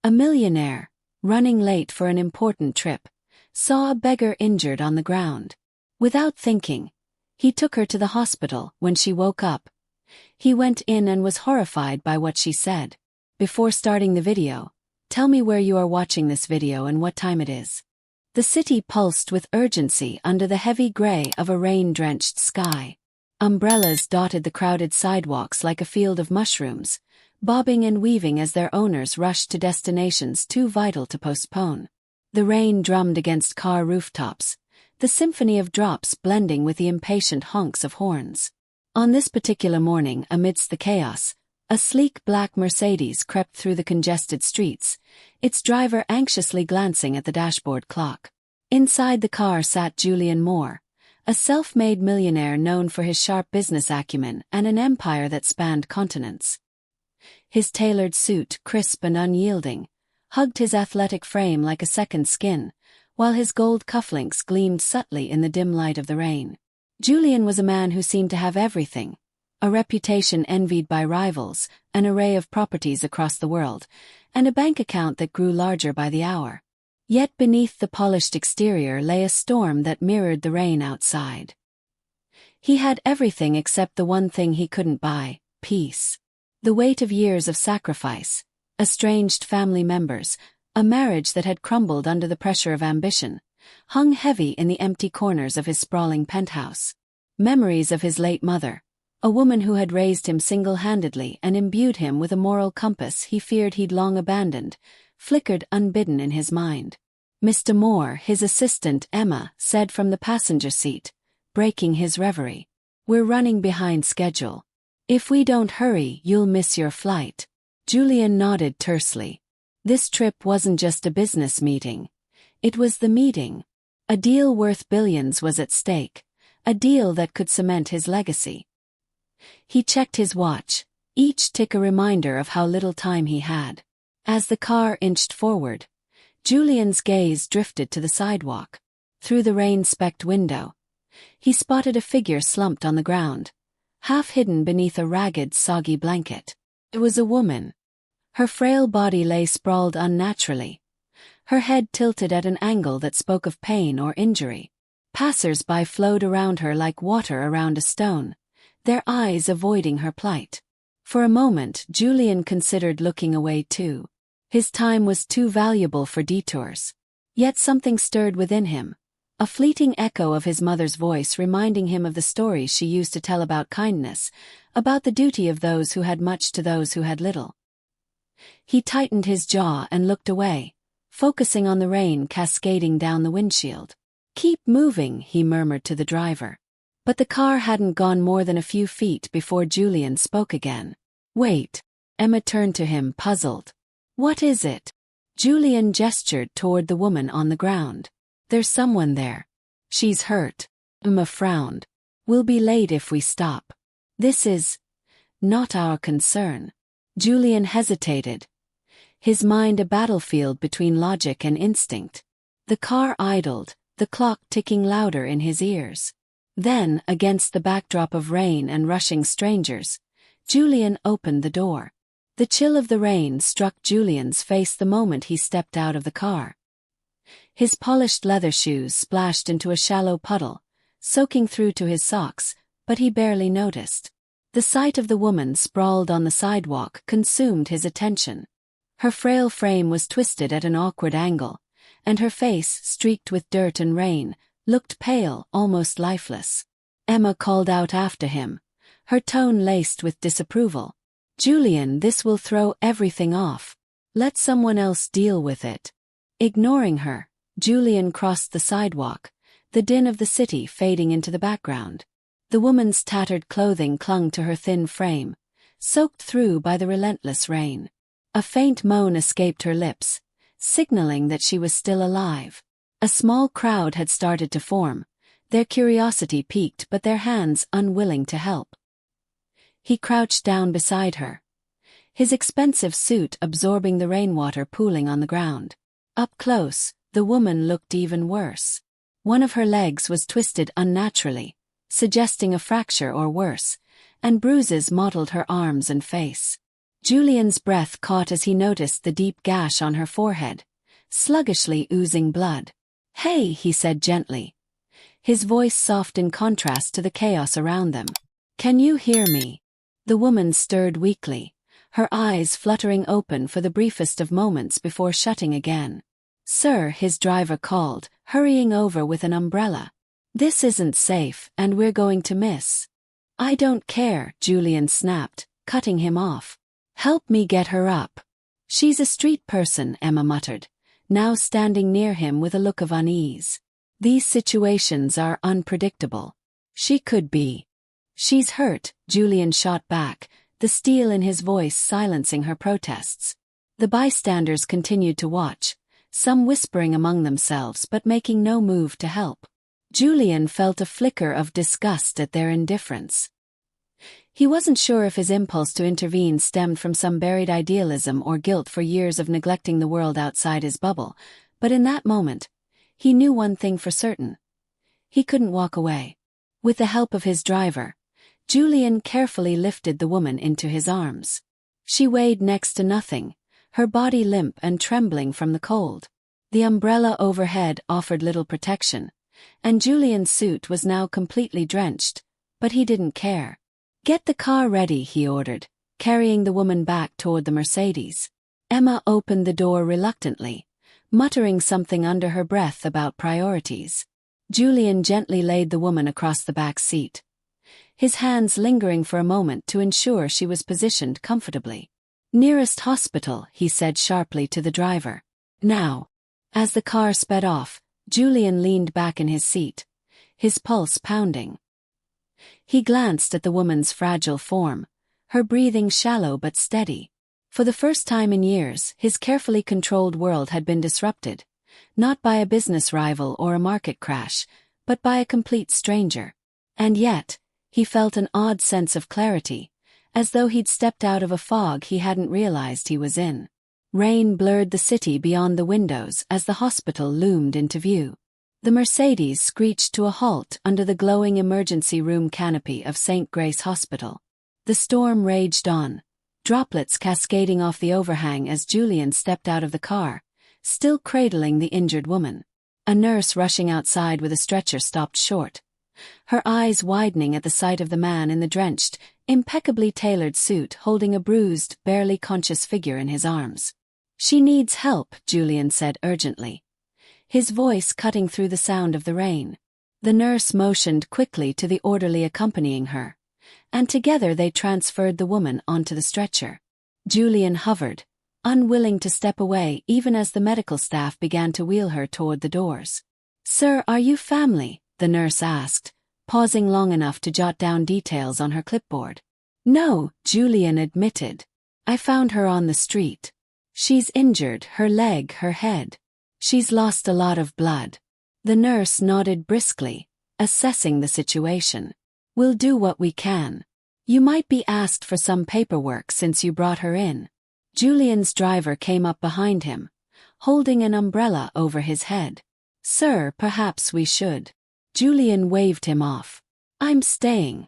A millionaire, running late for an important trip, saw a beggar injured on the ground. Without thinking, he took her to the hospital. When she woke up, he went in and was horrified by what she said. Before starting the video, tell me where you are watching this video and what time it is. The city pulsed with urgency under the heavy gray of a rain-drenched sky. Umbrellas dotted the crowded sidewalks like a field of mushrooms, bobbing and weaving as their owners rushed to destinations too vital to postpone. The rain drummed against car rooftops, the symphony of drops blending with the impatient honks of horns. On this particular morning, amidst the chaos, a sleek black Mercedes crept through the congested streets, its driver anxiously glancing at the dashboard clock. Inside the car sat Julian Moore, a self-made millionaire known for his sharp business acumen and an empire that spanned continents. His tailored suit, crisp and unyielding, hugged his athletic frame like a second skin, while his gold cufflinks gleamed subtly in the dim light of the rain. Julian was a man who seemed to have everything: a reputation envied by rivals, an array of properties across the world, and a bank account that grew larger by the hour. Yet beneath the polished exterior lay a storm that mirrored the rain outside. He had everything except the one thing he couldn't buy: peace. The weight of years of sacrifice, estranged family members, a marriage that had crumbled under the pressure of ambition, hung heavy in the empty corners of his sprawling penthouse. Memories of his late mother, a woman who had raised him single-handedly and imbued him with a moral compass he feared he'd long abandoned, flickered unbidden in his mind. Mr. Moore, his assistant Emma, said from the passenger seat, breaking his reverie, "We're running behind schedule. If we don't hurry, you'll miss your flight." Julian nodded tersely. This trip wasn't just a business meeting. It was the meeting. A deal worth billions was at stake, a deal that could cement his legacy. He checked his watch, each tick a reminder of how little time he had. As the car inched forward, Julian's gaze drifted to the sidewalk. Through the rain-specked window, he spotted a figure slumped on the ground, half hidden beneath a ragged, soggy blanket. It was a woman. Her frail body lay sprawled unnaturally, her head tilted at an angle that spoke of pain or injury. Passers-by flowed around her like water around a stone, their eyes avoiding her plight. For a moment, Julian considered looking away too. His time was too valuable for detours. Yet something stirred within him, a fleeting echo of his mother's voice reminding him of the stories she used to tell about kindness, about the duty of those who had much to those who had little. He tightened his jaw and looked away, focusing on the rain cascading down the windshield. "Keep moving," he murmured to the driver. But the car hadn't gone more than a few feet before Julian spoke again. "Wait." Emma turned to him, puzzled. "What is it?" Julian gestured toward the woman on the ground. "There's someone there. She's hurt." Emma frowned. "We'll be late if we stop." "This is not our concern." Julian hesitated, his mind a battlefield between logic and instinct. The car idled, the clock ticking louder in his ears. Then, against the backdrop of rain and rushing strangers, Julian opened the door. The chill of the rain struck Julian's face the moment he stepped out of the car. His polished leather shoes splashed into a shallow puddle, soaking through to his socks, but he barely noticed. The sight of the woman sprawled on the sidewalk consumed his attention. Her frail frame was twisted at an awkward angle, and her face, streaked with dirt and rain, looked pale, almost lifeless. Emma called out after him, her tone laced with disapproval. "Julian, this will throw everything off. Let someone else deal with it." Ignoring her, Julian crossed the sidewalk, the din of the city fading into the background. The woman's tattered clothing clung to her thin frame, soaked through by the relentless rain. A faint moan escaped her lips, signaling that she was still alive. A small crowd had started to form, their curiosity piqued but their hands unwilling to help. He crouched down beside her, his expensive suit absorbing the rainwater pooling on the ground. Up close, the woman looked even worse. One of her legs was twisted unnaturally, suggesting a fracture or worse, and bruises mottled her arms and face. Julian's breath caught as he noticed the deep gash on her forehead, sluggishly oozing blood. "Hey," he said gently, his voice soft in contrast to the chaos around them. "Can you hear me?" The woman stirred weakly, her eyes fluttering open for the briefest of moments before shutting again. "Sir," his driver called, hurrying over with an umbrella. "This isn't safe, and we're going to miss." "I don't care," Julian snapped, cutting him off. "Help me get her up." "She's a street person," Emma muttered, now standing near him with a look of unease. "These situations are unpredictable. She could be." "She's hurt," Julian shot back, the steel in his voice silencing her protests. The bystanders continued to watch, some whispering among themselves but making no move to help. Julian felt a flicker of disgust at their indifference. He wasn't sure if his impulse to intervene stemmed from some buried idealism or guilt for years of neglecting the world outside his bubble, but in that moment, he knew one thing for certain. He couldn't walk away. With the help of his driver, Julian carefully lifted the woman into his arms. She weighed next to nothing, her body limp and trembling from the cold. The umbrella overhead offered little protection, and Julian's suit was now completely drenched, but he didn't care. "Get the car ready," he ordered, carrying the woman back toward the Mercedes. Emma opened the door reluctantly, muttering something under her breath about priorities. Julian gently laid the woman across the back seat, his hands lingering for a moment to ensure she was positioned comfortably. "Nearest hospital," he said sharply to the driver. "Now." As the car sped off, Julian leaned back in his seat, his pulse pounding. He glanced at the woman's fragile form, her breathing shallow but steady. For the first time in years, his carefully controlled world had been disrupted, not by a business rival or a market crash, but by a complete stranger. And yet, he felt an odd sense of clarity, as though he'd stepped out of a fog he hadn't realized he was in. Rain blurred the city beyond the windows as the hospital loomed into view. The Mercedes screeched to a halt under the glowing emergency room canopy of St. Grace Hospital. The storm raged on, droplets cascading off the overhang as Julian stepped out of the car, still cradling the injured woman. A nurse rushing outside with a stretcher stopped short, her eyes widening at the sight of the man in the drenched, impeccably tailored suit holding a bruised, barely conscious figure in his arms. "She needs help," Julian said urgently, his voice cutting through the sound of the rain. The nurse motioned quickly to the orderly accompanying her, and together they transferred the woman onto the stretcher. Julian hovered, unwilling to step away even as the medical staff began to wheel her toward the doors. "Sir, are you family?" the nurse asked, pausing long enough to jot down details on her clipboard. "No," Julian admitted. "I found her on the street. She's injured, her leg, her head. She's lost a lot of blood." The nurse nodded briskly, assessing the situation. "We'll do what we can. You might be asked for some paperwork since you brought her in." Julian's driver came up behind him, holding an umbrella over his head. "Sir, perhaps we should." Julian waved him off. "I'm staying."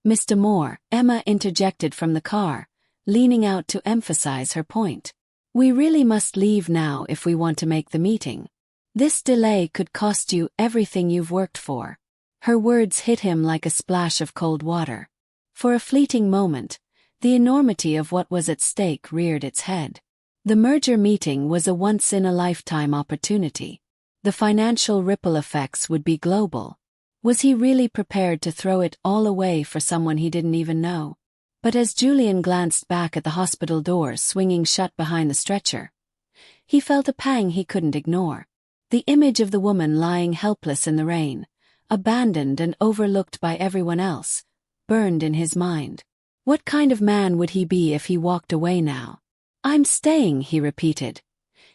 "Mr. Moore," Emma interjected from the car, leaning out to emphasize her point. "We really must leave now if we want to make the meeting. This delay could cost you everything you've worked for." Her words hit him like a splash of cold water. For a fleeting moment, the enormity of what was at stake reared its head. The merger meeting was a once-in-a-lifetime opportunity. The financial ripple effects would be global. Was he really prepared to throw it all away for someone he didn't even know? But as Julian glanced back at the hospital doors swinging shut behind the stretcher, he felt a pang he couldn't ignore. The image of the woman lying helpless in the rain, abandoned and overlooked by everyone else, burned in his mind. What kind of man would he be if he walked away now? "I'm staying," he repeated,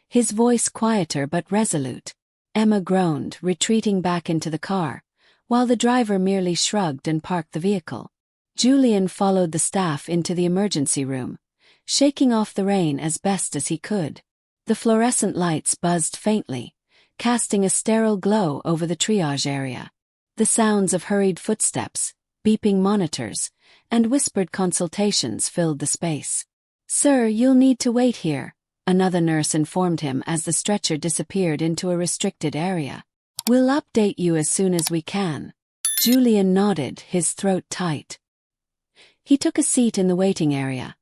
his voice quieter but resolute. Emma groaned, retreating back into the car, while the driver merely shrugged and parked the vehicle. Julian followed the staff into the emergency room, shaking off the rain as best as he could. The fluorescent lights buzzed faintly, casting a sterile glow over the triage area. The sounds of hurried footsteps, beeping monitors, and whispered consultations filled the space. "Sir, you'll need to wait here," another nurse informed him as the stretcher disappeared into a restricted area. "We'll update you as soon as we can." Julian nodded, his throat tight. He took a seat in the waiting area,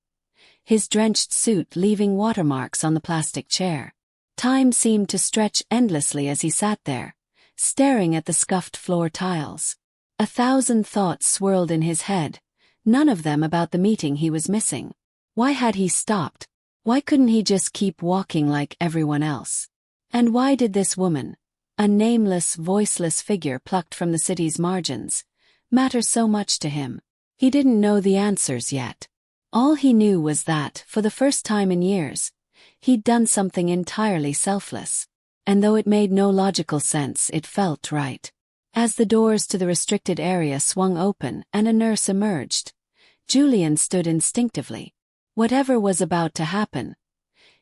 his drenched suit leaving watermarks on the plastic chair. Time seemed to stretch endlessly as he sat there, staring at the scuffed floor tiles. 1,000 thoughts swirled in his head, none of them about the meeting he was missing. Why had he stopped? Why couldn't he just keep walking like everyone else? And why did this woman, a nameless, voiceless figure plucked from the city's margins, matter so much to him? He didn't know the answers yet. All he knew was that, for the first time in years, he'd done something entirely selfless. And though it made no logical sense, it felt right. As the doors to the restricted area swung open and a nurse emerged, Julian stood instinctively. Whatever was about to happen,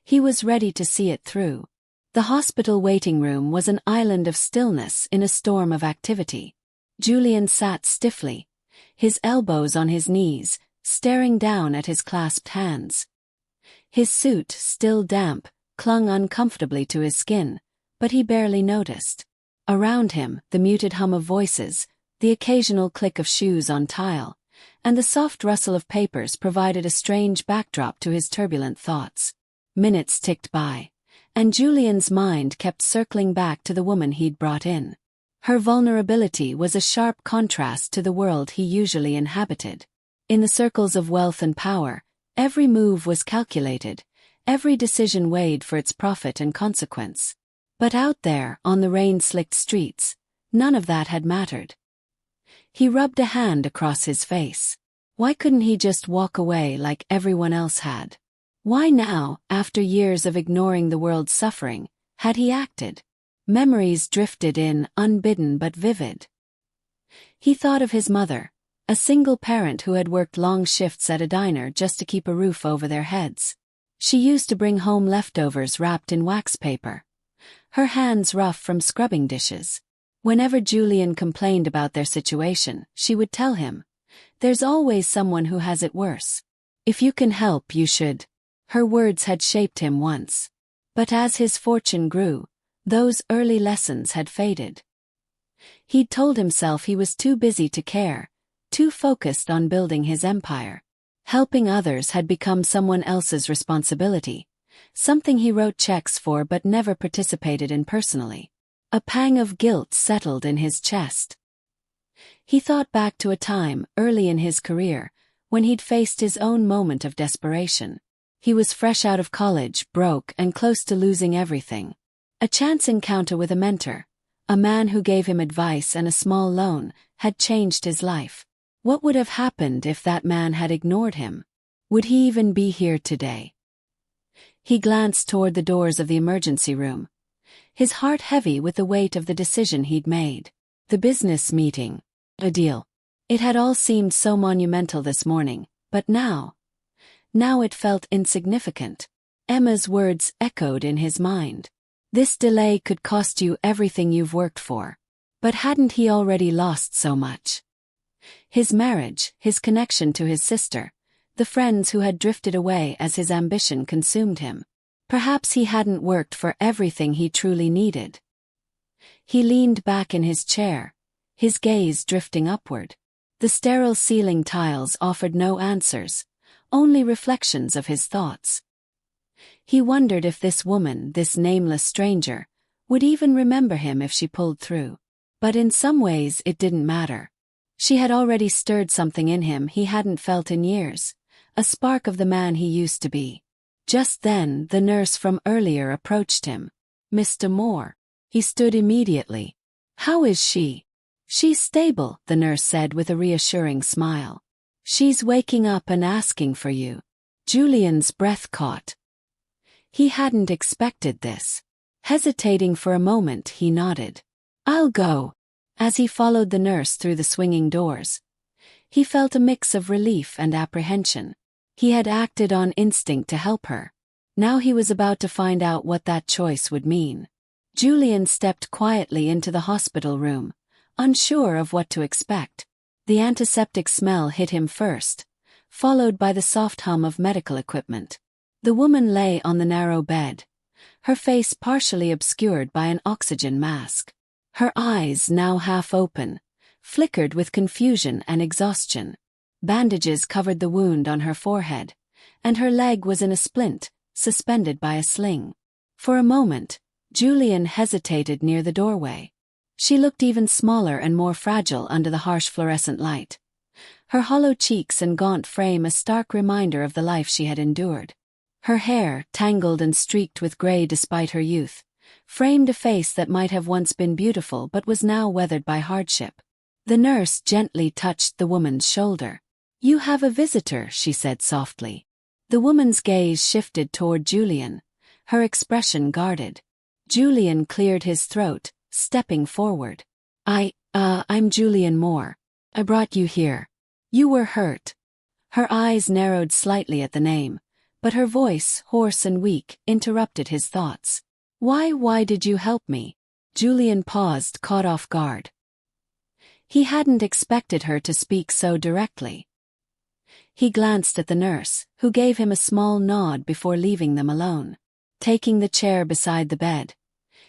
he was ready to see it through. The hospital waiting room was an island of stillness in a storm of activity. Julian sat stiffly, his elbows on his knees, staring down at his clasped hands. His suit, still damp, clung uncomfortably to his skin, but he barely noticed. Around him, the muted hum of voices, the occasional click of shoes on tile, and the soft rustle of papers provided a strange backdrop to his turbulent thoughts. Minutes ticked by, and Julian's mind kept circling back to the woman he'd brought in. Her vulnerability was a sharp contrast to the world he usually inhabited. In the circles of wealth and power, every move was calculated, every decision weighed for its profit and consequence. But out there, on the rain-slicked streets, none of that had mattered. He rubbed a hand across his face. Why couldn't he just walk away like everyone else had? Why now, after years of ignoring the world's suffering, had he acted? Memories drifted in, unbidden but vivid. He thought of his mother, a single parent who had worked long shifts at a diner just to keep a roof over their heads. She used to bring home leftovers wrapped in wax paper, her hands rough from scrubbing dishes. Whenever Julian complained about their situation, she would tell him, "There's always someone who has it worse. If you can help, you should." Her words had shaped him once. But as his fortune grew, those early lessons had faded. He'd told himself he was too busy to care, too focused on building his empire. Helping others had become someone else's responsibility, something he wrote checks for but never participated in personally. A pang of guilt settled in his chest. He thought back to a time, early in his career, when he'd faced his own moment of desperation. He was fresh out of college, broke, and close to losing everything. A chance encounter with a mentor, a man who gave him advice and a small loan, had changed his life. What would have happened if that man had ignored him? Would he even be here today? He glanced toward the doors of the emergency room, his heart heavy with the weight of the decision he'd made. The business meeting. A deal. It had all seemed so monumental this morning, but now it felt insignificant. Emma's words echoed in his mind. "This delay could cost you everything you've worked for." But hadn't he already lost so much? His marriage, his connection to his sister, the friends who had drifted away as his ambition consumed him. Perhaps he hadn't worked for everything he truly needed. He leaned back in his chair, his gaze drifting upward. The sterile ceiling tiles offered no answers, only reflections of his thoughts. He wondered if this woman, this nameless stranger, would even remember him if she pulled through. But in some ways it didn't matter. She had already stirred something in him he hadn't felt in years, a spark of the man he used to be. Just then, the nurse from earlier approached him. "Mr. Moore." He stood immediately. "How is she?" "She's stable," the nurse said with a reassuring smile. "She's waking up and asking for you." Julian's breath caught. He hadn't expected this. Hesitating for a moment, he nodded. "I'll go." As he followed the nurse through the swinging doors, he felt a mix of relief and apprehension. He had acted on instinct to help her. Now he was about to find out what that choice would mean. Julian stepped quietly into the hospital room, unsure of what to expect. The antiseptic smell hit him first, followed by the soft hum of medical equipment. The woman lay on the narrow bed, her face partially obscured by an oxygen mask. Her eyes, now half open, flickered with confusion and exhaustion. Bandages covered the wound on her forehead, and her leg was in a splint, suspended by a sling. For a moment, Julian hesitated near the doorway. She looked even smaller and more fragile under the harsh fluorescent light. Her hollow cheeks and gaunt frame a stark reminder of the life she had endured. Her hair, tangled and streaked with gray despite her youth, framed a face that might have once been beautiful but was now weathered by hardship. The nurse gently touched the woman's shoulder. "You have a visitor," she said softly. The woman's gaze shifted toward Julian, her expression guarded. Julian cleared his throat, stepping forward. I'm Julian Moore. I brought you here. You were hurt." Her eyes narrowed slightly at the name, but her voice, hoarse and weak, interrupted his thoughts. Why did you help me?" Julian paused, caught off guard. He hadn't expected her to speak so directly. He glanced at the nurse, who gave him a small nod before leaving them alone. Taking the chair beside the bed,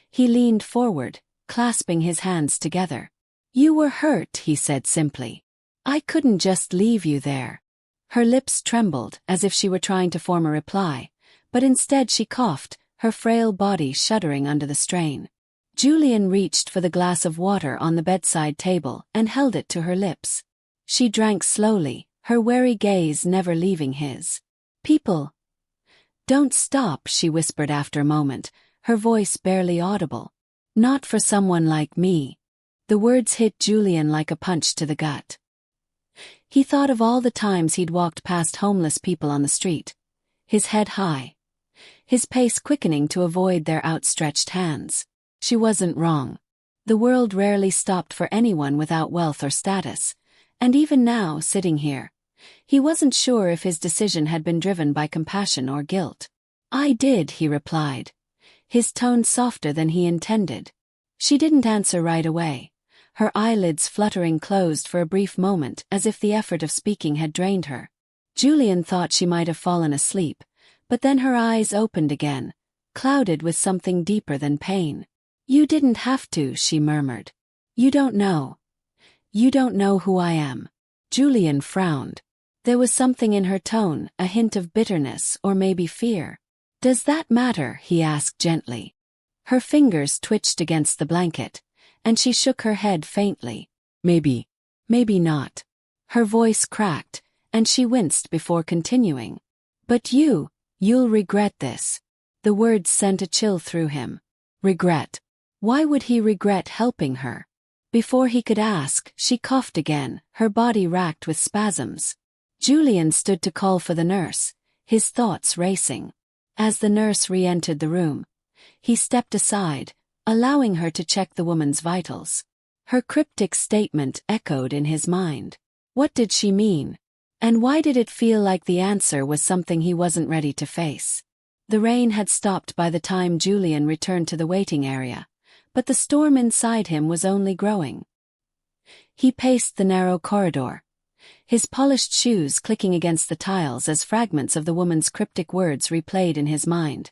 he leaned forward, clasping his hands together. "You were hurt," he said simply. "I couldn't just leave you there." Her lips trembled, as if she were trying to form a reply, but instead she coughed, her frail body shuddering under the strain. Julian reached for the glass of water on the bedside table and held it to her lips. She drank slowly, her wary gaze never leaving his. "People. Don't stop," she whispered after a moment, her voice barely audible. "Not for someone like me." The words hit Julian like a punch to the gut. He thought of all the times he'd walked past homeless people on the street, his head high, his pace quickening to avoid their outstretched hands. She wasn't wrong. The world rarely stopped for anyone without wealth or status, and even now, sitting here, he wasn't sure if his decision had been driven by compassion or guilt. "I did," he replied, his tone softer than he intended. She didn't answer right away, her eyelids fluttering closed for a brief moment as if the effort of speaking had drained her. Julian thought she might have fallen asleep, but then her eyes opened again, clouded with something deeper than pain. "You didn't have to," she murmured. You don't know who I am." Julian frowned. There was something in her tone, a hint of bitterness or maybe fear. "Does that matter?" he asked gently. Her fingers twitched against the blanket, and she shook her head faintly. Maybe not." Her voice cracked, and she winced before continuing. "But you'll regret this." The words sent a chill through him. Regret. Why would he regret helping her? Before he could ask, she coughed again, her body racked with spasms. Julian stood to call for the nurse, his thoughts racing. As the nurse re-entered the room, he stepped aside, allowing her to check the woman's vitals. Her cryptic statement echoed in his mind. What did she mean? And why did it feel like the answer was something he wasn't ready to face? The rain had stopped by the time Julian returned to the waiting area, but the storm inside him was only growing. He paced the narrow corridor, his polished shoes clicking against the tiles as fragments of the woman's cryptic words replayed in his mind.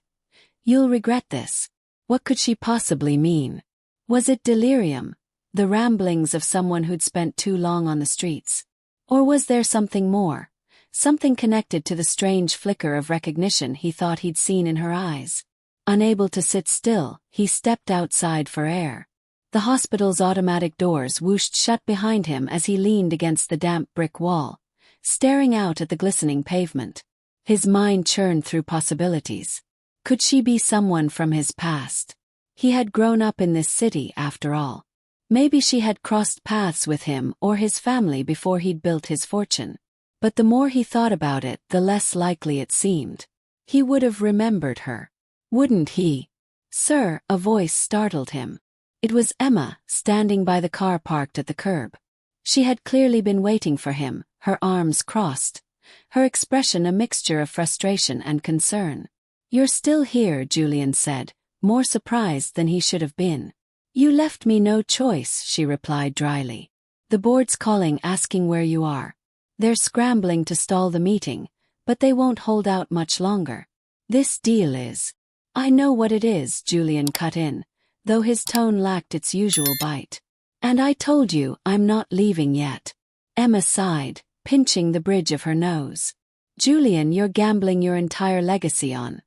"You'll regret this." What could she possibly mean? Was it delirium, the ramblings of someone who'd spent too long on the streets? Or was there something more, something connected to the strange flicker of recognition he thought he'd seen in her eyes? Unable to sit still, he stepped outside for air. The hospital's automatic doors whooshed shut behind him as he leaned against the damp brick wall, staring out at the glistening pavement. His mind churned through possibilities. Could she be someone from his past? He had grown up in this city, after all. Maybe she had crossed paths with him or his family before he'd built his fortune. But the more he thought about it, the less likely it seemed. He would have remembered her. Wouldn't he? "Sir," a voice startled him. It was Emma, standing by the car parked at the curb. She had clearly been waiting for him, her arms crossed, her expression a mixture of frustration and concern. "You're still here," Julian said, more surprised than he should have been. "You left me no choice," she replied dryly. "The board's calling asking where you are." They're scrambling to stall the meeting, but they won't hold out much longer. This deal is. I know what it is, Julian cut in, though his tone lacked its usual bite. And I told you I'm not leaving yet. Emma sighed, pinching the bridge of her nose. Julian, you're gambling your entire legacy on.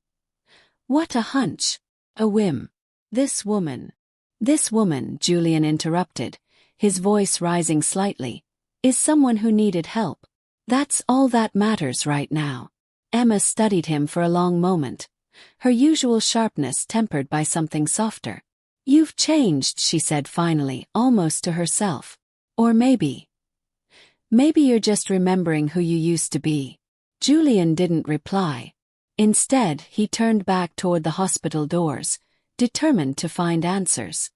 What a hunch. A whim. This woman, Julian interrupted, his voice rising slightly, is someone who needed help. That's all that matters right now. Emma studied him for a long moment, her usual sharpness tempered by something softer. You've changed, she said finally, almost to herself. Or maybe you're just remembering who you used to be. Julian didn't reply. Instead, he turned back toward the hospital doors, determined to find answers.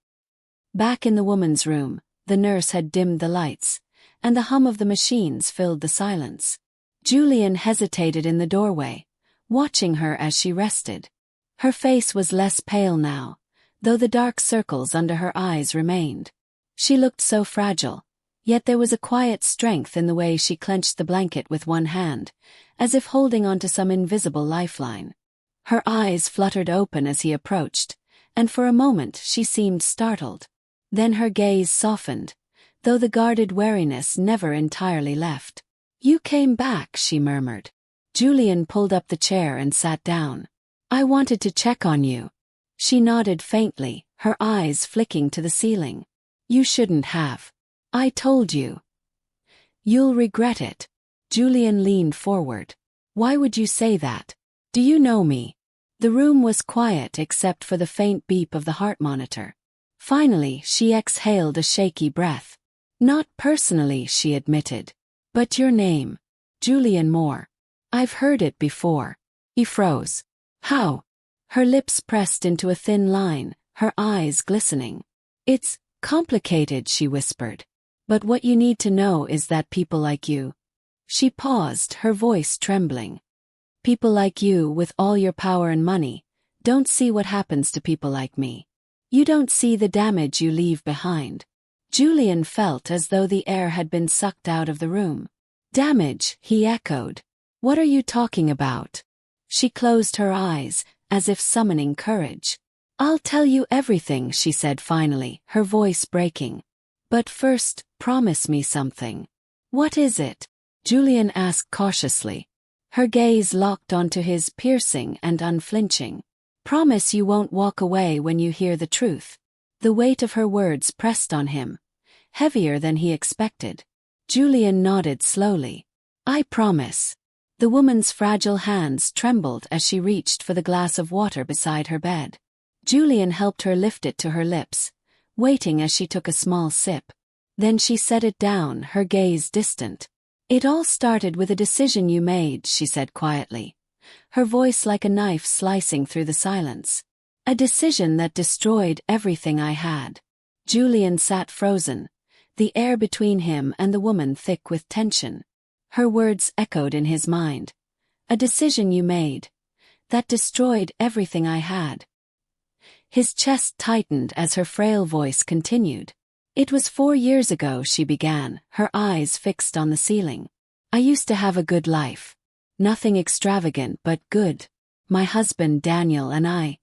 Back in the woman's room, the nurse had dimmed the lights, and the hum of the machines filled the silence. Julian hesitated in the doorway, watching her as she rested. Her face was less pale now, though the dark circles under her eyes remained. She looked so fragile, yet there was a quiet strength in the way she clenched the blanket with one hand, as if holding onto some invisible lifeline. Her eyes fluttered open as he approached, and for a moment she seemed startled. Then her gaze softened, though the guarded wariness never entirely left. You came back, she murmured. Julian pulled up the chair and sat down. I wanted to check on you. She nodded faintly, her eyes flicking to the ceiling. You shouldn't have. I told you. You'll regret it. Julian leaned forward. Why would you say that? Do you know me? The room was quiet except for the faint beep of the heart monitor. Finally, she exhaled a shaky breath. Not personally, she admitted. But your name. Julian Moore. I've heard it before. He froze. How? Her lips pressed into a thin line, her eyes glistening. It's complicated, she whispered. But what you need to know is that people like you. She paused, her voice trembling. People like you, with all your power and money, don't see what happens to people like me. You don't see the damage you leave behind. Julian felt as though the air had been sucked out of the room. Damage, he echoed. What are you talking about? She closed her eyes, as if summoning courage. I'll tell you everything, she said finally, her voice breaking. But first, promise me something. What is it? Julian asked cautiously. Her gaze locked onto his, piercing and unflinching. Promise you won't walk away when you hear the truth. The weight of her words pressed on him, heavier than he expected. Julian nodded slowly. I promise. The woman's fragile hands trembled as she reached for the glass of water beside her bed. Julian helped her lift it to her lips, waiting as she took a small sip. Then she set it down, her gaze distant. It all started with a decision you made, she said quietly, her voice like a knife slicing through the silence. A decision that destroyed everything I had. Julian sat frozen, the air between him and the woman thick with tension. Her words echoed in his mind. A decision you made. That destroyed everything I had. His chest tightened as her frail voice continued. It was 4 years ago, she began, her eyes fixed on the ceiling. I used to have a good life. Nothing extravagant but good. My husband Daniel and I.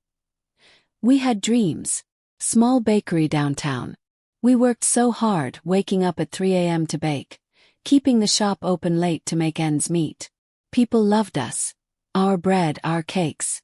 We had dreams. Small bakery downtown. We worked so hard, waking up at 3 a.m. to bake, keeping the shop open late to make ends meet. People loved us. Our bread, our cakes.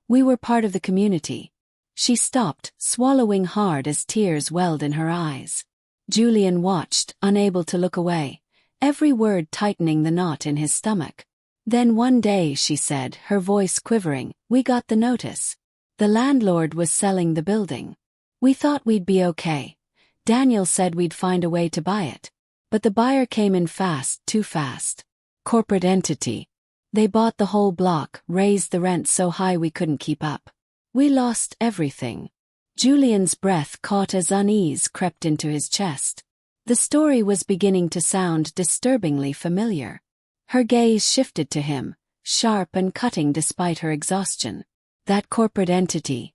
We were part of the community. She stopped, swallowing hard as tears welled in her eyes. Julian watched, unable to look away, every word tightening the knot in his stomach. Then one day, she said, her voice quivering, we got the notice. The landlord was selling the building. We thought we'd be okay. Daniel said we'd find a way to buy it. But the buyer came in fast, too fast. Corporate entity. They bought the whole block, raised the rent so high we couldn't keep up. We lost everything. Julian's breath caught as unease crept into his chest. The story was beginning to sound disturbingly familiar. Her gaze shifted to him, sharp and cutting despite her exhaustion. That corporate entity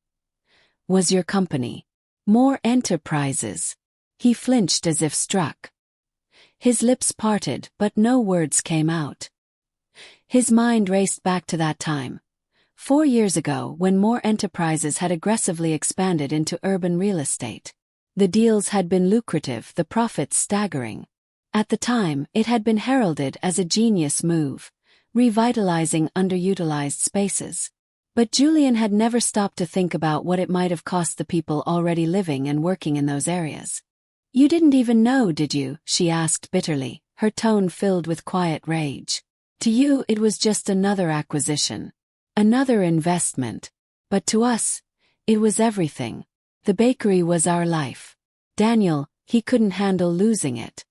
was your company. More Enterprises. He flinched as if struck. His lips parted, but no words came out. His mind raced back to that time, 4 years ago, when more enterprises had aggressively expanded into urban real estate. The deals had been lucrative, the profits staggering. At the time, it had been heralded as a genius move, revitalizing underutilized spaces. But Julian had never stopped to think about what it might have cost the people already living and working in those areas. "You didn't even know, did you?" she asked bitterly, her tone filled with quiet rage. "To you, it was just another acquisition. Another investment. But to us, it was everything. The bakery was our life. Daniel, he couldn't handle losing it.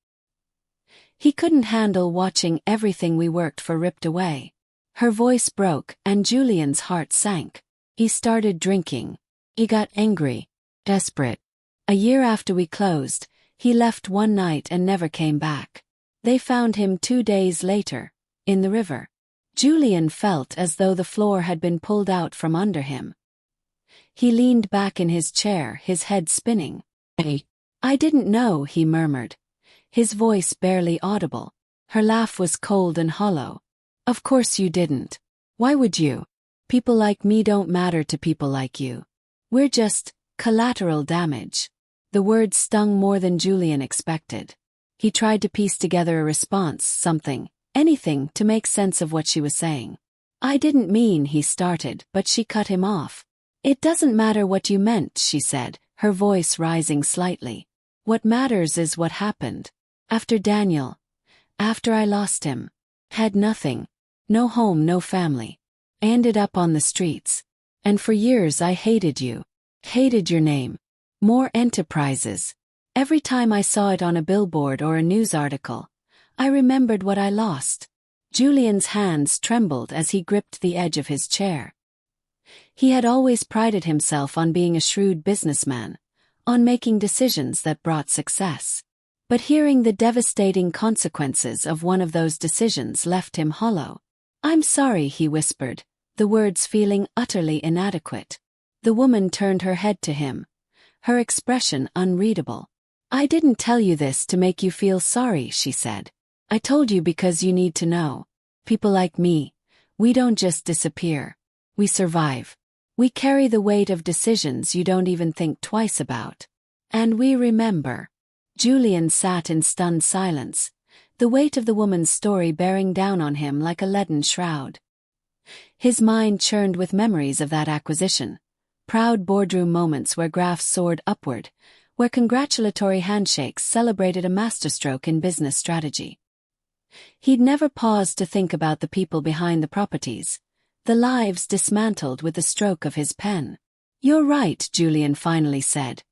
He couldn't handle watching everything we worked for ripped away." Her voice broke, and Julian's heart sank. He started drinking. He got angry, desperate. A year after we closed, he left one night and never came back. They found him 2 days later, in the river. Julian felt as though the floor had been pulled out from under him. He leaned back in his chair, his head spinning. "I didn't know," he murmured, his voice barely audible. Her laugh was cold and hollow. "Of course you didn't. Why would you? People like me don't matter to people like you. We're just collateral damage." The words stung more than Julian expected. He tried to piece together a response, something, anything, to make sense of what she was saying. "I didn't mean," he started, but she cut him off. "It doesn't matter what you meant," she said, her voice rising slightly. "What matters is what happened. After Daniel. After I lost him. Had nothing. No home, no family. I ended up on the streets. And for years I hated you. Hated your name. More enterprises. Every time I saw it on a billboard or a news article, I remembered what I lost." Julian's hands trembled as he gripped the edge of his chair. He had always prided himself on being a shrewd businessman, on making decisions that brought success. But hearing the devastating consequences of one of those decisions left him hollow. "I'm sorry," he whispered, the words feeling utterly inadequate. The woman turned her head to him, her expression unreadable. "I didn't tell you this to make you feel sorry," she said. "I told you because you need to know. People like me, we don't just disappear. We survive. We carry the weight of decisions you don't even think twice about. And we remember." Julian sat in stunned silence, the weight of the woman's story bearing down on him like a leaden shroud. His mind churned with memories of that acquisition, proud boardroom moments where graphs soared upward, where congratulatory handshakes celebrated a masterstroke in business strategy. He'd never paused to think about the people behind the properties, the lives dismantled with the stroke of his pen. "You're right," Julian finally said,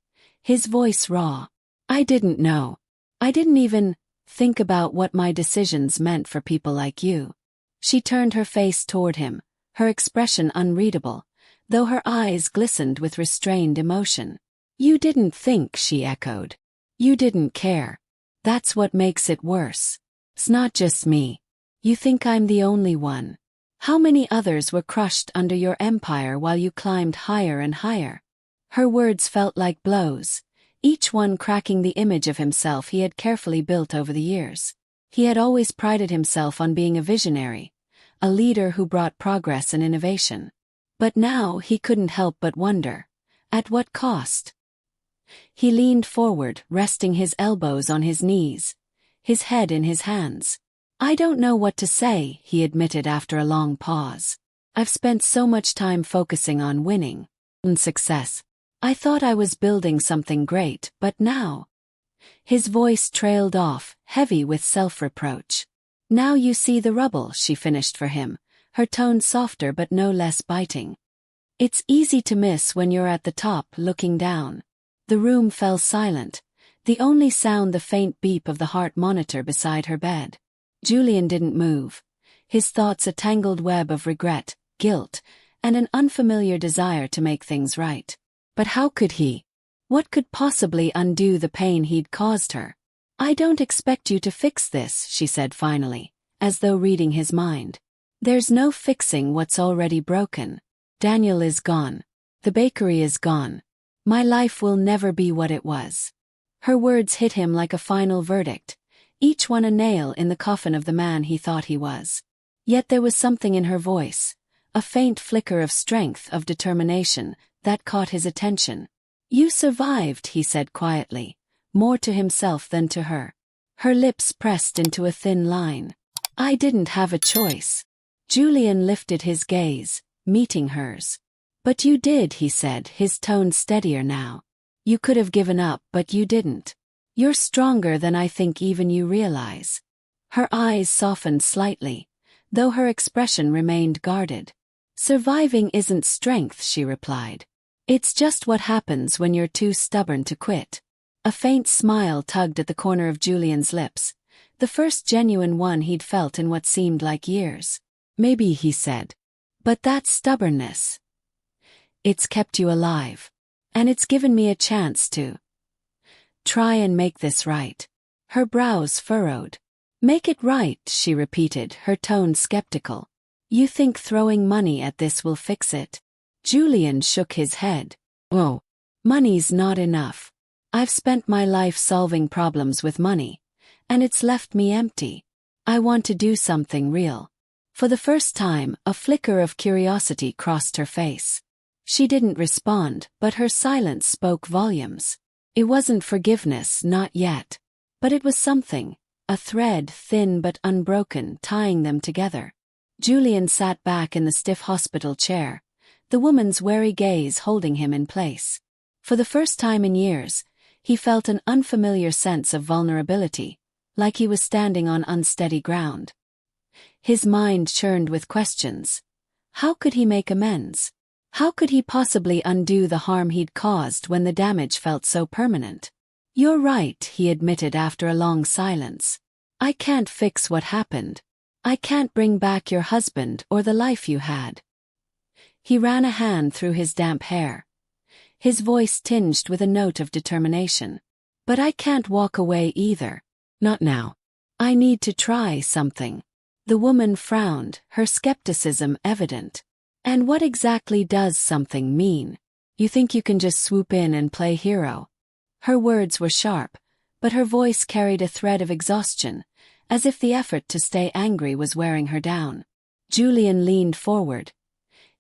his voice raw. "I didn't know. I didn't even think about what my decisions meant for people like you." She turned her face toward him, her expression unreadable, though her eyes glistened with restrained emotion. "You didn't think," she echoed. "You didn't care. That's what makes it worse. It's not just me. You think I'm the only one. How many others were crushed under your empire while you climbed higher and higher?" Her words felt like blows, each one cracking the image of himself he had carefully built over the years. He had always prided himself on being a visionary, a leader who brought progress and innovation. But now he couldn't help but wonder, at what cost? He leaned forward, resting his elbows on his knees, his head in his hands. "I don't know what to say," he admitted after a long pause. "I've spent so much time focusing on winning and success. I thought I was building something great, but now..." His voice trailed off, heavy with self-reproach. "Now you see the rubble," she finished for him, her tone softer but no less biting. "It's easy to miss when you're at the top looking down." The room fell silent, the only sound the faint beep of the heart monitor beside her bed. Julian didn't move, his thoughts a tangled web of regret, guilt, and an unfamiliar desire to make things right. But how could he? What could possibly undo the pain he'd caused her? "I don't expect you to fix this," she said finally, as though reading his mind. "There's no fixing what's already broken. Daniel is gone. The bakery is gone. My life will never be what it was." Her words hit him like a final verdict, each one a nail in the coffin of the man he thought he was. Yet there was something in her voice, a faint flicker of strength, of determination, that caught his attention. "You survived," he said quietly, more to himself than to her. Her lips pressed into a thin line. "I didn't have a choice." Julian lifted his gaze, meeting hers. "But you did," he said, his tone steadier now. "You could have given up, but you didn't. You're stronger than I think even you realize." Her eyes softened slightly, though her expression remained guarded. "Surviving isn't strength," she replied. "It's just what happens when you're too stubborn to quit." A faint smile tugged at the corner of Julian's lips, the first genuine one he'd felt in what seemed like years. "Maybe," he said. "But that stubbornness, it's kept you alive. And it's given me a chance to try and make this right." Her brows furrowed. "Make it right," she repeated, her tone skeptical. "You think throwing money at this will fix it?" Julian shook his head. "Oh, money's not enough. I've spent my life solving problems with money, and it's left me empty. I want to do something real." For the first time, a flicker of curiosity crossed her face. She didn't respond, but her silence spoke volumes. It wasn't forgiveness, not yet. But it was something, a thread, thin but unbroken, tying them together. Julian sat back in the stiff hospital chair, the woman's wary gaze holding him in place. For the first time in years, he felt an unfamiliar sense of vulnerability, like he was standing on unsteady ground. His mind churned with questions. How could he make amends? How could he possibly undo the harm he'd caused when the damage felt so permanent? "You're right," he admitted after a long silence. "I can't fix what happened. I can't bring back your husband or the life you had." He ran a hand through his damp hair, his voice tinged with a note of determination. "But I can't walk away either. Not now. I need to try something." The woman frowned, her skepticism evident. "And what exactly does something mean? You think you can just swoop in and play hero?" Her words were sharp, but her voice carried a thread of exhaustion, as if the effort to stay angry was wearing her down. Julian leaned forward,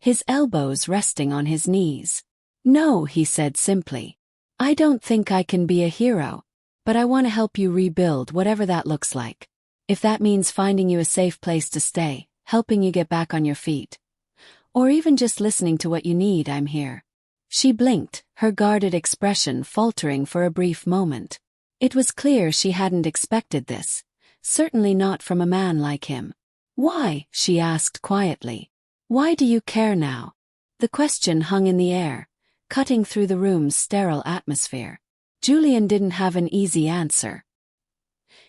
his elbows resting on his knees. "No," he said simply. "I don't think I can be a hero, but I want to help you rebuild, whatever that looks like. If that means finding you a safe place to stay, helping you get back on your feet, or even just listening to what you need, I'm here." She blinked, her guarded expression faltering for a brief moment. It was clear she hadn't expected this, certainly not from a man like him. "Why?" she asked quietly. "Why do you care now?" The question hung in the air, cutting through the room's sterile atmosphere. Julian didn't have an easy answer.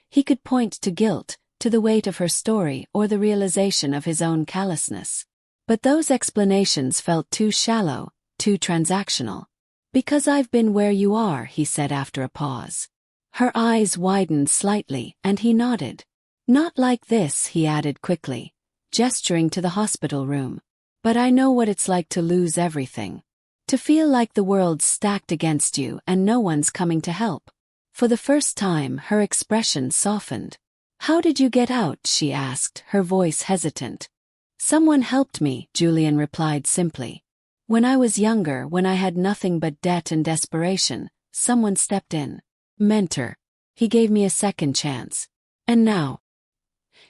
He could point to guilt, to the weight of her story, or the realization of his own callousness. But those explanations felt too shallow, too transactional. "Because I've been where you are," he said after a pause. Her eyes widened slightly, and he nodded. "Not like this," he added quickly, gesturing to the hospital room. "But I know what it's like to lose everything. To feel like the world's stacked against you and no one's coming to help." For the first time, her expression softened. "How did you get out?" she asked, her voice hesitant. "Someone helped me," Julian replied simply. "When I was younger, when I had nothing but debt and desperation, someone stepped in. Mentor. He gave me a second chance. And now."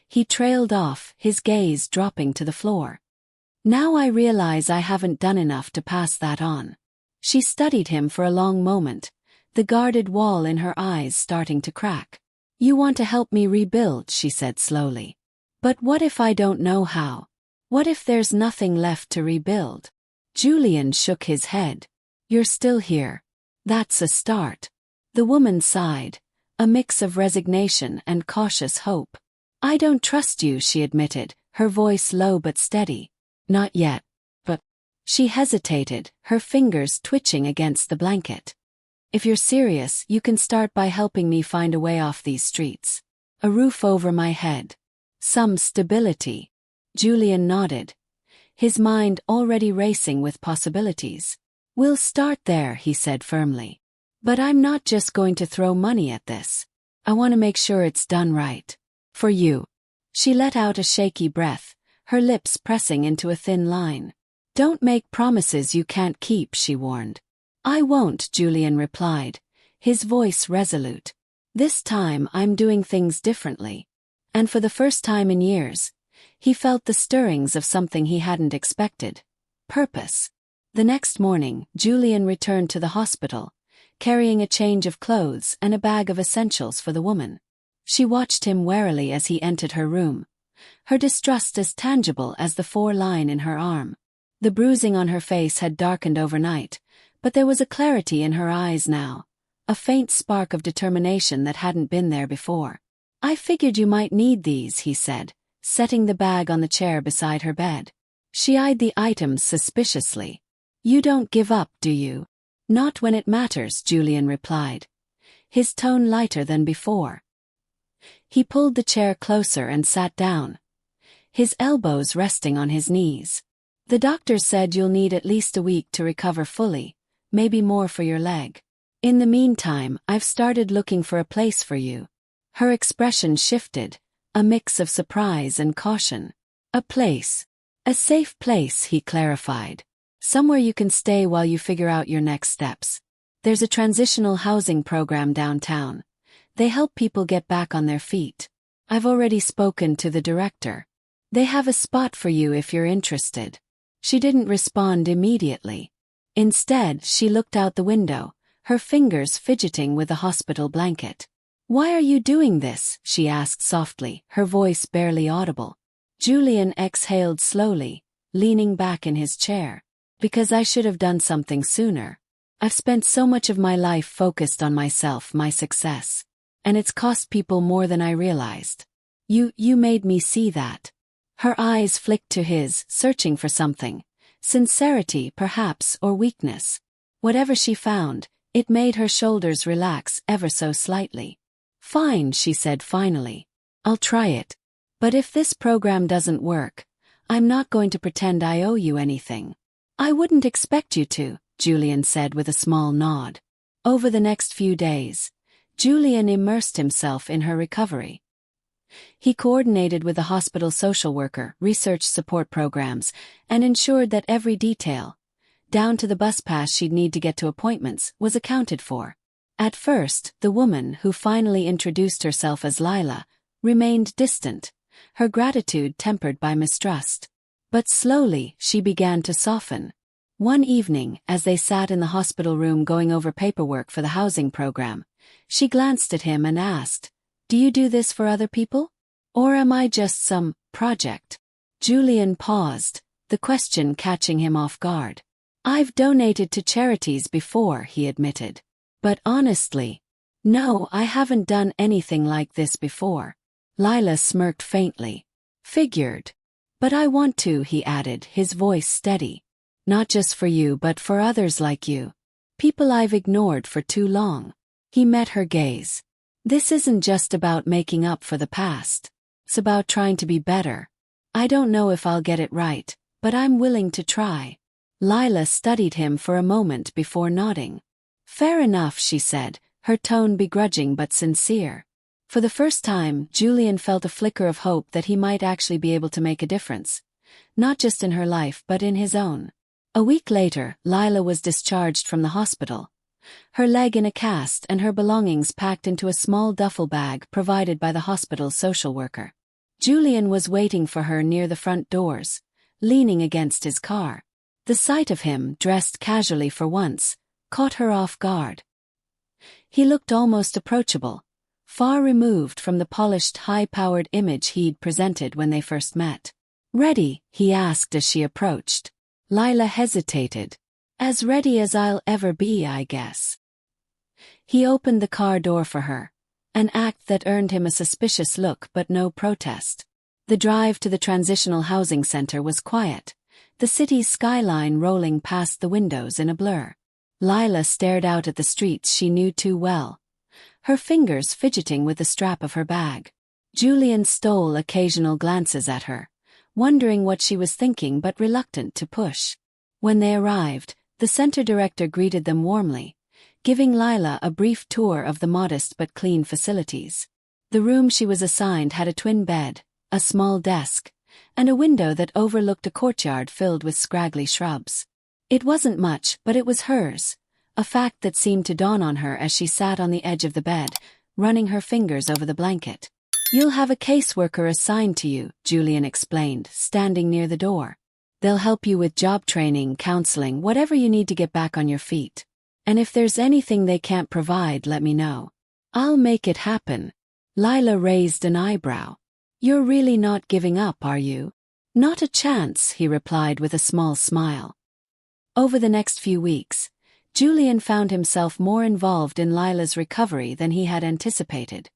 He trailed off, his gaze dropping to the floor. "Now I realize I haven't done enough to pass that on." She studied him for a long moment, the guarded wall in her eyes starting to crack. "You want to help me rebuild," she said slowly. "But what if I don't know how? What if there's nothing left to rebuild?" Julian shook his head. "You're still here. That's a start." The woman sighed, a mix of resignation and cautious hope. "I don't trust you," she admitted, her voice low but steady. "Not yet. But..." She hesitated, her fingers twitching against the blanket. "If you're serious, you can start by helping me find a way off these streets. A roof over my head. Some stability." Julian nodded, his mind already racing with possibilities. "We'll start there," he said firmly. "But I'm not just going to throw money at this. I want to make sure it's done right. For you. She let out a shaky breath, her lips pressing into a thin line. Don't make promises you can't keep, she warned. I won't, Julian replied, his voice resolute. This time I'm doing things differently. And for the first time in years, he felt the stirrings of something he hadn't expected. Purpose. The next morning, Julian returned to the hospital, carrying a change of clothes and a bag of essentials for the woman. She watched him warily as he entered her room, her distrust as tangible as the 4 line in her arm. The bruising on her face had darkened overnight, but there was a clarity in her eyes now, a faint spark of determination that hadn't been there before. I figured you might need these, he said, setting the bag on the chair beside her bed. She eyed the items suspiciously. You don't give up, do you? Not when it matters, Julian replied, his tone lighter than before. He pulled the chair closer and sat down, his elbows resting on his knees. The doctor said you'll need at least a week to recover fully, maybe more for your leg. In the meantime, I've started looking for a place for you. Her expression shifted, a mix of surprise and caution. A place. A safe place, he clarified. Somewhere you can stay while you figure out your next steps. There's a transitional housing program downtown. They help people get back on their feet. I've already spoken to the director. They have a spot for you if you're interested. She didn't respond immediately. Instead, she looked out the window, her fingers fidgeting with a hospital blanket. Why are you doing this? She asked softly, her voice barely audible. Julian exhaled slowly, leaning back in his chair. Because I should have done something sooner. I've spent so much of my life focused on myself, my success. And it's cost people more than I realized. You made me see that. Her eyes flicked to his, searching for something. Sincerity, perhaps, or weakness. Whatever she found, it made her shoulders relax ever so slightly. Fine, she said finally. I'll try it. But if this program doesn't work, I'm not going to pretend I owe you anything. I wouldn't expect you to, Julian said with a small nod. Over the next few days, Julian immersed himself in her recovery. He coordinated with the hospital social worker, researched support programs, and ensured that every detail, down to the bus pass she'd need to get to appointments, was accounted for. At first, the woman, who finally introduced herself as Lila, remained distant, her gratitude tempered by mistrust. But slowly, she began to soften. One evening, as they sat in the hospital room going over paperwork for the housing program, she glanced at him and asked, Do you do this for other people? Or am I just some project? Julian paused, the question catching him off guard. I've donated to charities before, he admitted. But honestly, no, I haven't done anything like this before. Lila smirked faintly. Figured. But I want to, he added, his voice steady. Not just for you but for others like you. People I've ignored for too long. He met her gaze. This isn't just about making up for the past. It's about trying to be better. I don't know if I'll get it right, but I'm willing to try. Lila studied him for a moment before nodding. Fair enough, she said, her tone begrudging but sincere. For the first time, Julian felt a flicker of hope that he might actually be able to make a difference. Not just in her life but in his own. A week later, Lila was discharged from the hospital. Her leg in a cast and her belongings packed into a small duffel bag provided by the hospital's social worker. Julian was waiting for her near the front doors, leaning against his car. The sight of him, dressed casually for once, caught her off guard. He looked almost approachable, far removed from the polished, high-powered image he'd presented when they first met. Ready? He asked as she approached. Lila hesitated. As ready as I'll ever be, I guess. He opened the car door for her, an act that earned him a suspicious look but no protest. The drive to the transitional housing center was quiet, the city's skyline rolling past the windows in a blur. Lila stared out at the streets she knew too well, her fingers fidgeting with the strap of her bag. Julian stole occasional glances at her, wondering what she was thinking but reluctant to push. When they arrived, the center director greeted them warmly, giving Lila a brief tour of the modest but clean facilities. The room she was assigned had a twin bed, a small desk, and a window that overlooked a courtyard filled with scraggly shrubs. It wasn't much, but it was hers, a fact that seemed to dawn on her as she sat on the edge of the bed, running her fingers over the blanket. "You'll have a caseworker assigned to you," Julian explained, standing near the door. "They'll help you with job training, counseling, whatever you need to get back on your feet. And if there's anything they can't provide, let me know. I'll make it happen." Lila raised an eyebrow. "You're really not giving up, are you?" "Not a chance," he replied with a small smile. Over the next few weeks, Julian found himself more involved in Lila's recovery than he had anticipated.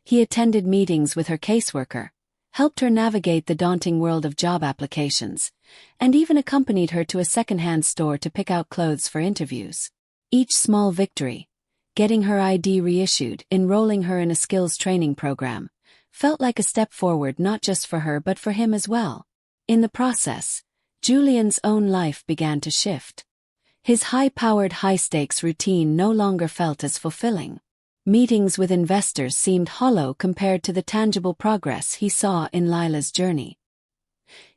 He attended meetings with her caseworker, helped her navigate the daunting world of job applications, and even accompanied her to a second-hand store to pick out clothes for interviews. Each small victory, getting her ID reissued, enrolling her in a skills training program, felt like a step forward not just for her but for him as well. In the process, Julian's own life began to shift. His high-powered, high-stakes routine no longer felt as fulfilling. Meetings with investors seemed hollow compared to the tangible progress he saw in Lila's journey.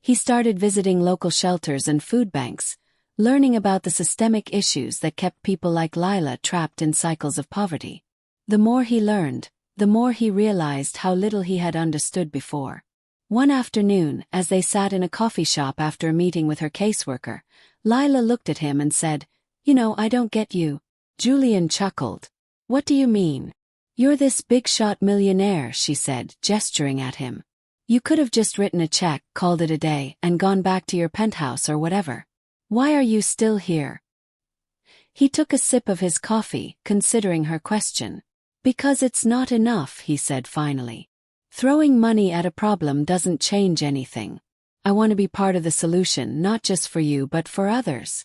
He started visiting local shelters and food banks, learning about the systemic issues that kept people like Lila trapped in cycles of poverty. The more he learned, the more he realized how little he had understood before. One afternoon, as they sat in a coffee shop after a meeting with her caseworker, Lila looked at him and said, "You know, I don't get you." Julian chuckled. "What do you mean?" "You're this big-shot millionaire," she said, gesturing at him. "You could have just written a check, called it a day, and gone back to your penthouse or whatever. Why are you still here?" He took a sip of his coffee, considering her question. "Because it's not enough," he said finally. "Throwing money at a problem doesn't change anything. I want to be part of the solution, not just for you but for others.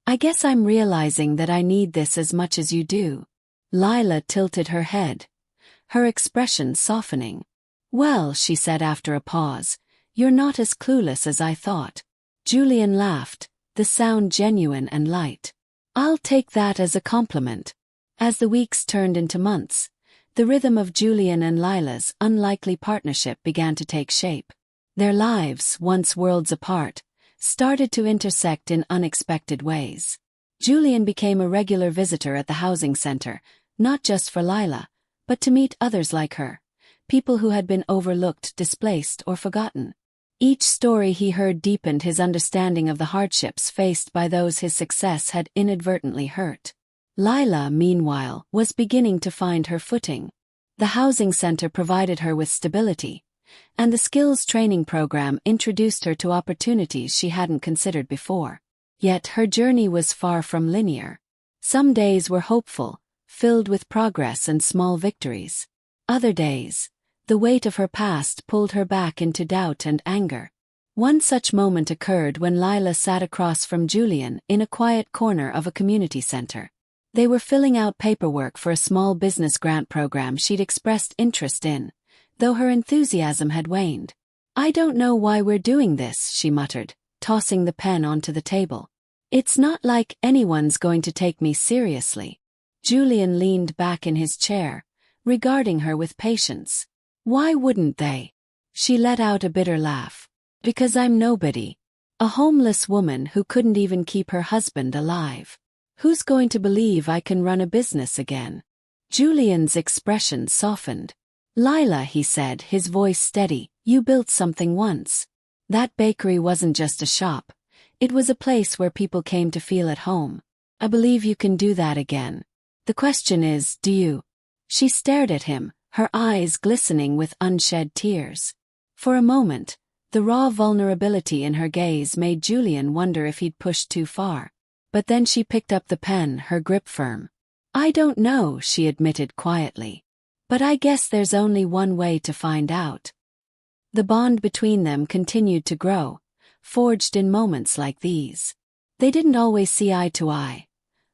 I guess I'm realizing that I need this as much as you do." Lila tilted her head, her expression softening. "Well," she said after a pause, "you're not as clueless as I thought." Julian laughed, the sound genuine and light. "I'll take that as a compliment." As the weeks turned into months, the rhythm of Julian and Lila's unlikely partnership began to take shape. Their lives, once worlds apart, started to intersect in unexpected ways. Julian became a regular visitor at the housing center, not just for Lila, but to meet others like her, people who had been overlooked, displaced, or forgotten. Each story he heard deepened his understanding of the hardships faced by those his success had inadvertently hurt. Lila, meanwhile, was beginning to find her footing. The housing center provided her with stability, and the skills training program introduced her to opportunities she hadn't considered before. Yet her journey was far from linear. Some days were hopeful, filled with progress and small victories. Other days, the weight of her past pulled her back into doubt and anger. One such moment occurred when Lila sat across from Julian in a quiet corner of a community center. They were filling out paperwork for a small business grant program she'd expressed interest in, though her enthusiasm had waned. "I don't know why we're doing this," she muttered, tossing the pen onto the table. "It's not like anyone's going to take me seriously." Julian leaned back in his chair, regarding her with patience. "Why wouldn't they?" She let out a bitter laugh. "Because I'm nobody. A homeless woman who couldn't even keep her husband alive. Who's going to believe I can run a business again?" Julian's expression softened. "Lila," he said, his voice steady, "you built something once. That bakery wasn't just a shop. It was a place where people came to feel at home. I believe you can do that again. The question is, do you?" She stared at him, her eyes glistening with unshed tears. For a moment, the raw vulnerability in her gaze made Julian wonder if he'd pushed too far. But then she picked up the pen, her grip firm. "I don't know," she admitted quietly. "But I guess there's only one way to find out." The bond between them continued to grow, forged in moments like these. They didn't always see eye to eye.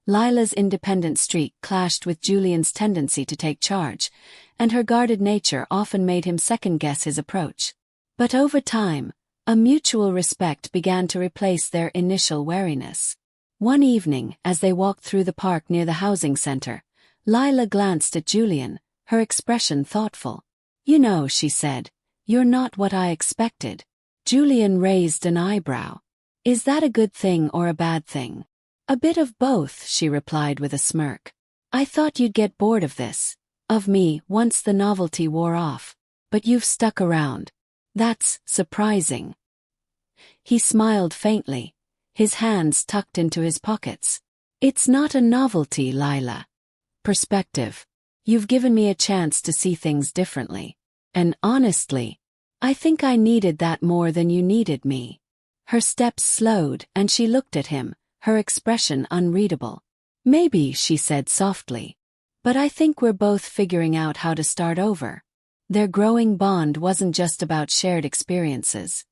Lila's independent streak clashed with Julian's tendency to take charge, and her guarded nature often made him second-guess his approach. But over time, a mutual respect began to replace their initial wariness. One evening, as they walked through the park near the housing center, Lila glanced at Julian, her expression thoughtful. "You know," she said, "you're not what I expected." Julian raised an eyebrow. "Is that a good thing or a bad thing?" "A bit of both," she replied with a smirk. "I thought you'd get bored of this, of me, once the novelty wore off. But you've stuck around. That's surprising." He smiled faintly, his hands tucked into his pockets. "It's not a novelty, Lila. Perspective. You've given me a chance to see things differently. And honestly, I think I needed that more than you needed me." Her steps slowed and she looked at him, her expression unreadable. "Maybe," she said softly. "But I think we're both figuring out how to start over." Their growing bond wasn't just about shared experiences.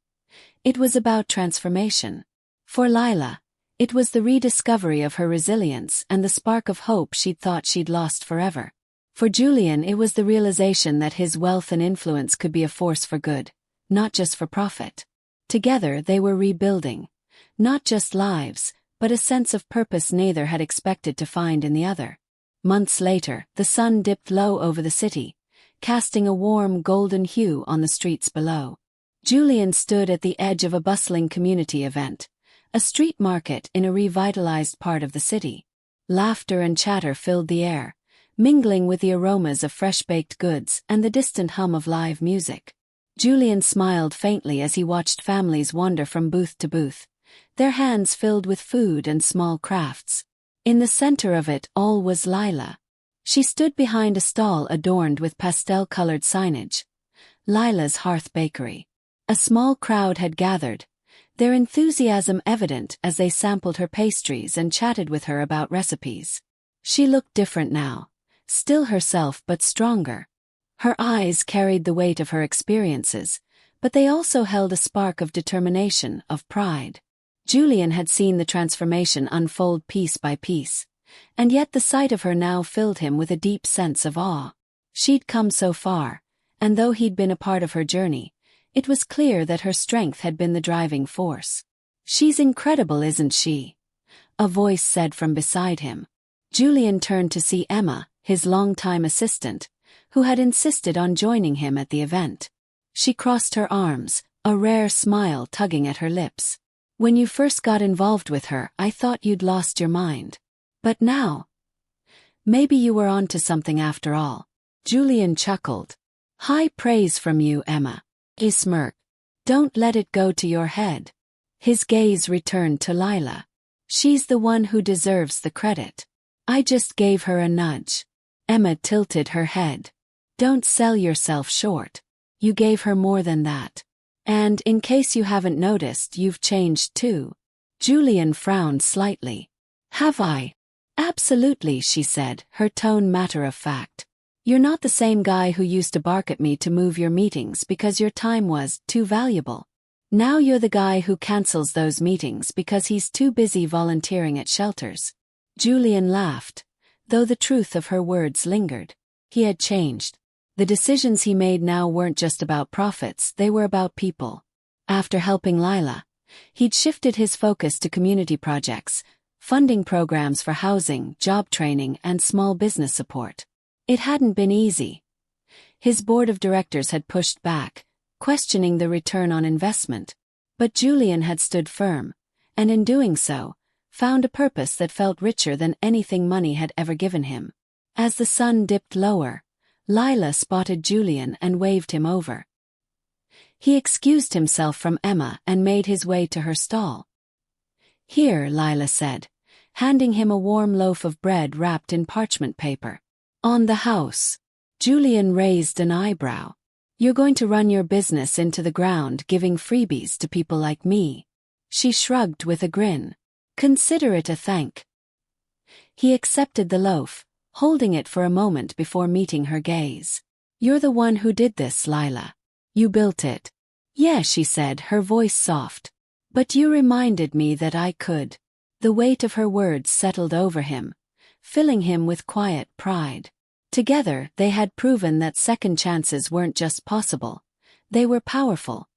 It was about transformation. For Lila, it was the rediscovery of her resilience and the spark of hope she'd thought she'd lost forever. For Julian, it was the realization that his wealth and influence could be a force for good, not just for profit. Together they were rebuilding, not just lives, but a sense of purpose neither had expected to find in the other. Months later, the sun dipped low over the city, casting a warm golden hue on the streets below. Julian stood at the edge of a bustling community event, a street market in a revitalized part of the city. Laughter and chatter filled the air, mingling with the aromas of fresh-baked goods and the distant hum of live music. Julian smiled faintly as he watched families wander from booth to booth, their hands filled with food and small crafts. In the center of it all was Lila. She stood behind a stall adorned with pastel-colored signage, Lila's Hearth Bakery. A small crowd had gathered, their enthusiasm evident as they sampled her pastries and chatted with her about recipes. She looked different now, still herself but stronger. Her eyes carried the weight of her experiences, but they also held a spark of determination, of pride. Julian had seen the transformation unfold piece by piece, and yet the sight of her now filled him with a deep sense of awe. She'd come so far, and though he'd been a part of her journey, it was clear that her strength had been the driving force. "She's incredible, isn't she?" a voice said from beside him. Julian turned to see Emma, his longtime assistant, who had insisted on joining him at the event. She crossed her arms, a rare smile tugging at her lips. "When you first got involved with her, I thought you'd lost your mind. But now, maybe you were onto something after all." Julian chuckled. "High praise from you, Emma." He smirked. "Don't let it go to your head." His gaze returned to Lila. "She's the one who deserves the credit. I just gave her a nudge." Emma tilted her head. "Don't sell yourself short. You gave her more than that. And in case you haven't noticed, you've changed too." Julian frowned slightly. "Have I?" "Absolutely," she said, her tone matter-of-fact. "You're not the same guy who used to bark at me to move your meetings because your time was too valuable. Now you're the guy who cancels those meetings because he's too busy volunteering at shelters." Julian laughed, though the truth of her words lingered. He had changed. The decisions he made now weren't just about profits, they were about people. After helping Lila, he'd shifted his focus to community projects, funding programs for housing, job training, and small business support. It hadn't been easy. His board of directors had pushed back, questioning the return on investment. But Julian had stood firm, and in doing so, found a purpose that felt richer than anything money had ever given him. As the sun dipped lower, Lila spotted Julian and waved him over. He excused himself from Emma and made his way to her stall. "Here," Lila said, handing him a warm loaf of bread wrapped in parchment paper. "On the house." Julian raised an eyebrow. "You're going to run your business into the ground giving freebies to people like me?" She shrugged with a grin. "Consider it a thank." He accepted the loaf, holding it for a moment before meeting her gaze. "You're the one who did this, Lila. You built it." "Yeah," she said, her voice soft. "But you reminded me that I could." The weight of her words settled over him, filling him with quiet pride. Together, they had proven that second chances weren't just possible, they were powerful.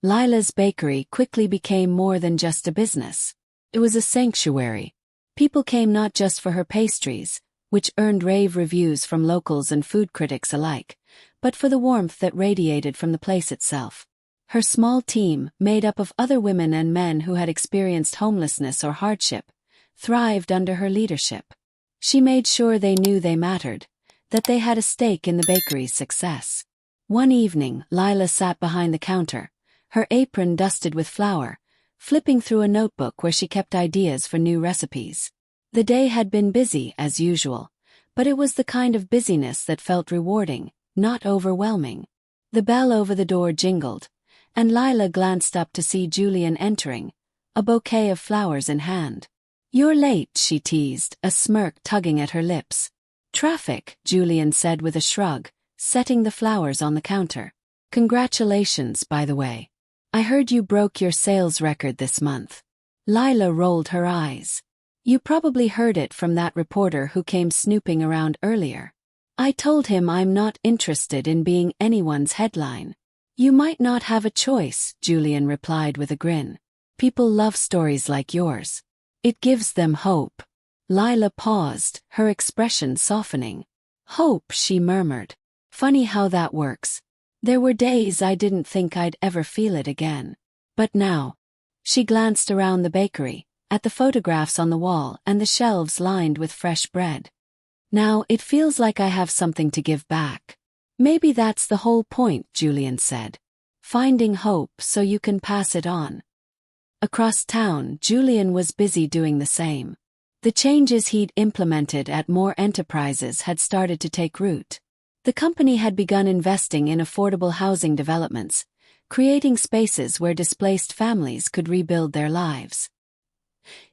Lila's bakery quickly became more than just a business. It was a sanctuary, People came not just for her pastries, which earned rave reviews from locals and food critics alike, but for the warmth that radiated from the place itself. Her small team, made up of other women and men who had experienced homelessness or hardship, thrived under her leadership. She made sure they knew they mattered, that they had a stake in the bakery's success. One evening, Lila sat behind the counter, her apron dusted with flour, flipping through a notebook where she kept ideas for new recipes. The day had been busy, as usual, but it was the kind of busyness that felt rewarding, not overwhelming. The bell over the door jingled, and Lila glanced up to see Julian entering, a bouquet of flowers in hand. "You're late," she teased, a smirk tugging at her lips. "Traffic," Julian said with a shrug, setting the flowers on the counter. "Congratulations, by the way. I heard you broke your sales record this month." Lila rolled her eyes. "You probably heard it from that reporter who came snooping around earlier. I told him I'm not interested in being anyone's headline." "You might not have a choice," Julian replied with a grin. "People love stories like yours. It gives them hope." Lila paused, her expression softening. "Hope," she murmured. "Funny how that works. There were days I didn't think I'd ever feel it again. But now." She glanced around the bakery, at the photographs on the wall and the shelves lined with fresh bread. "Now it feels like I have something to give back." "Maybe that's the whole point," Julian said. "Finding hope so you can pass it on." Across town, Julian was busy doing the same. The changes he'd implemented at more enterprises had started to take root. The company had begun investing in affordable housing developments, creating spaces where displaced families could rebuild their lives.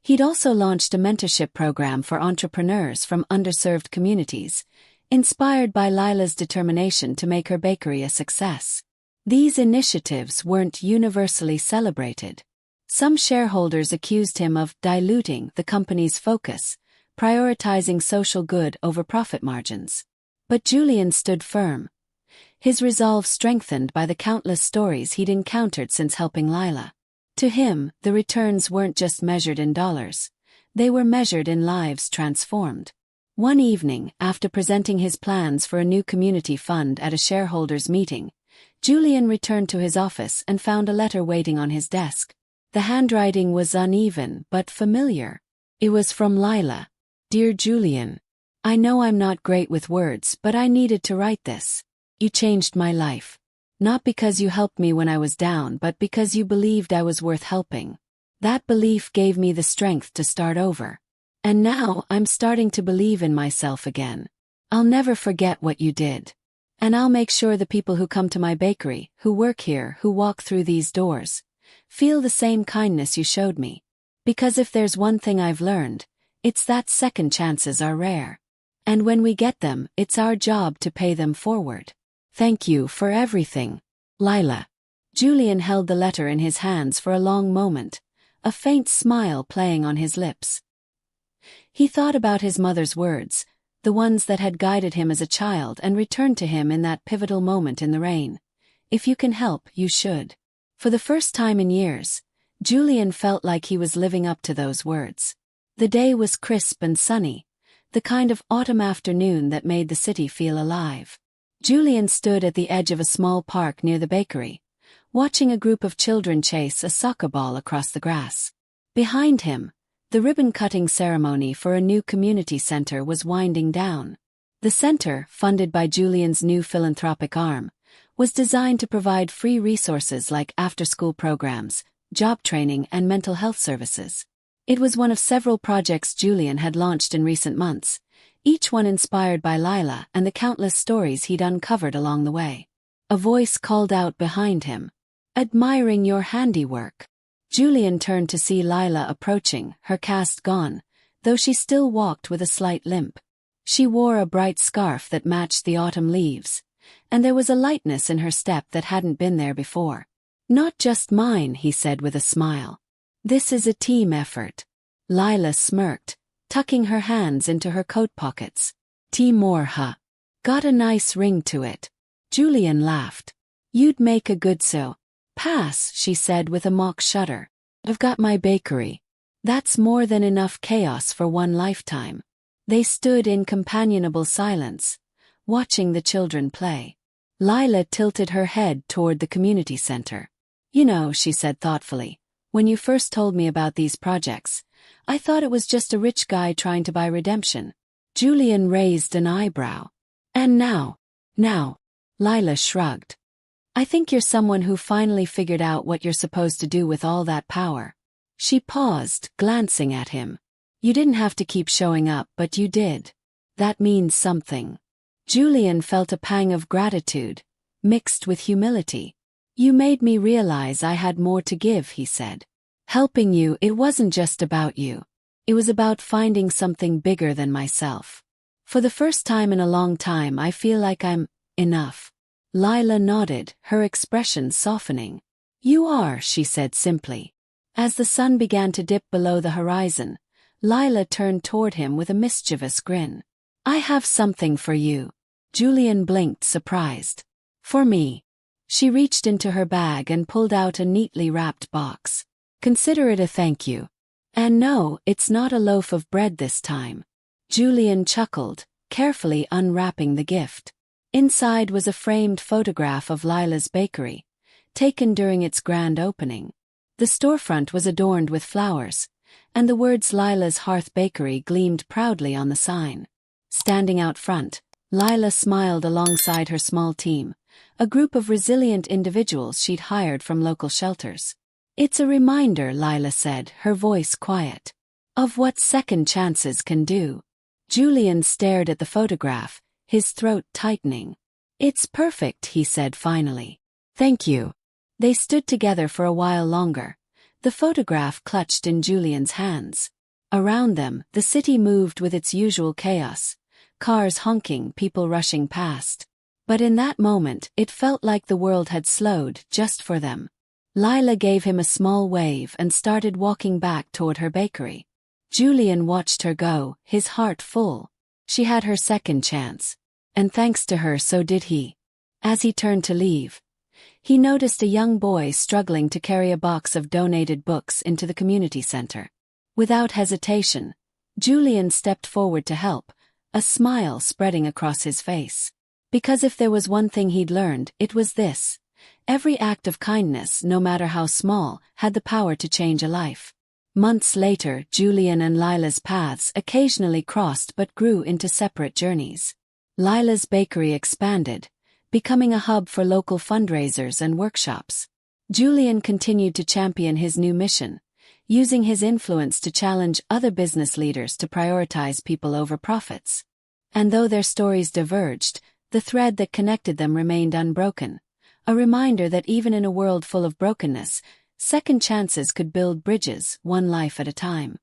He'd also launched a mentorship program for entrepreneurs from underserved communities, inspired by Lila's determination to make her bakery a success. These initiatives weren't universally celebrated. Some shareholders accused him of diluting the company's focus, prioritizing social good over profit margins. But Julian stood firm, his resolve strengthened by the countless stories he'd encountered since helping Lila. To him, the returns weren't just measured in dollars, they were measured in lives transformed. One evening, after presenting his plans for a new community fund at a shareholders' meeting, Julian returned to his office and found a letter waiting on his desk. The handwriting was uneven but familiar. It was from Lila. "Dear Julian, I know I'm not great with words, but I needed to write this. You changed my life. Not because you helped me when I was down, but because you believed I was worth helping. That belief gave me the strength to start over. And now I'm starting to believe in myself again. I'll never forget what you did. And I'll make sure the people who come to my bakery, who work here, who walk through these doors, feel the same kindness you showed me. Because if there's one thing I've learned, it's that second chances are rare. And when we get them, it's our job to pay them forward. Thank you for everything, Lila." Julian held the letter in his hands for a long moment, a faint smile playing on his lips. He thought about his mother's words, the ones that had guided him as a child and returned to him in that pivotal moment in the rain. "If you can help, you should." For the first time in years, Julian felt like he was living up to those words. The day was crisp and sunny, the kind of autumn afternoon that made the city feel alive. Julian stood at the edge of a small park near the bakery, watching a group of children chase a soccer ball across the grass. Behind him, the ribbon-cutting ceremony for a new community center was winding down. The center, funded by Julian's new philanthropic arm, was designed to provide free resources like after-school programs, job training, and mental health services. It was one of several projects Julian had launched in recent months, each one inspired by Lila and the countless stories he'd uncovered along the way. A voice called out behind him, "Admiring your handiwork." Julian turned to see Lila approaching, her cast gone, though she still walked with a slight limp. She wore a bright scarf that matched the autumn leaves, and there was a lightness in her step that hadn't been there before. "Not just mine," he said with a smile. "This is a team effort." Lila smirked, tucking her hands into her coat pockets. "Timor, huh? Got a nice ring to it." Julian laughed. "You'd make a good so." "Pass," she said with a mock shudder. "I've got my bakery." That's more than enough chaos for one lifetime. They stood in companionable silence, watching the children play. Lila tilted her head toward the community center. You know, she said thoughtfully, when you first told me about these projects, I thought it was just a rich guy trying to buy redemption. Julian raised an eyebrow. And now, Lila shrugged. I think you're someone who finally figured out what you're supposed to do with all that power. She paused, glancing at him. You didn't have to keep showing up, but you did. That means something. Julian felt a pang of gratitude, mixed with humility. You made me realize I had more to give, he said. Helping you, it wasn't just about you. It was about finding something bigger than myself. For the first time in a long time, I feel like I'm enough. Lila nodded, her expression softening. You are, she said simply. As the sun began to dip below the horizon, Lila turned toward him with a mischievous grin. I have something for you. Julian blinked, surprised. For me. She reached into her bag and pulled out a neatly wrapped box. Consider it a thank you. And no, it's not a loaf of bread this time. Julian chuckled, carefully unwrapping the gift. Inside was a framed photograph of Lila's bakery, taken during its grand opening. The storefront was adorned with flowers, and the words Lila's Hearth Bakery gleamed proudly on the sign. Standing out front, Lila smiled alongside her small team, a group of resilient individuals she'd hired from local shelters. It's a reminder, Lila said, her voice quiet, of what second chances can do. Julian stared at the photograph, his throat tightening. It's perfect, he said finally. Thank you. They stood together for a while longer, the photograph clutched in Julian's hands. Around them, the city moved with its usual chaos, cars honking, people rushing past. But in that moment, it felt like the world had slowed just for them. Lila gave him a small wave and started walking back toward her bakery. Julian watched her go, his heart full. She had her second chance. And thanks to her, so did he. As he turned to leave, he noticed a young boy struggling to carry a box of donated books into the community center. Without hesitation, Julian stepped forward to help, a smile spreading across his face. Because if there was one thing he'd learned, it was this. Every act of kindness, no matter how small, had the power to change a life. Months later, Julian and Lila's paths occasionally crossed but grew into separate journeys. Lila's bakery expanded, becoming a hub for local fundraisers and workshops. Julian continued to champion his new mission, using his influence to challenge other business leaders to prioritize people over profits. And though their stories diverged, the thread that connected them remained unbroken, a reminder that even in a world full of brokenness, second chances could build bridges, one life at a time.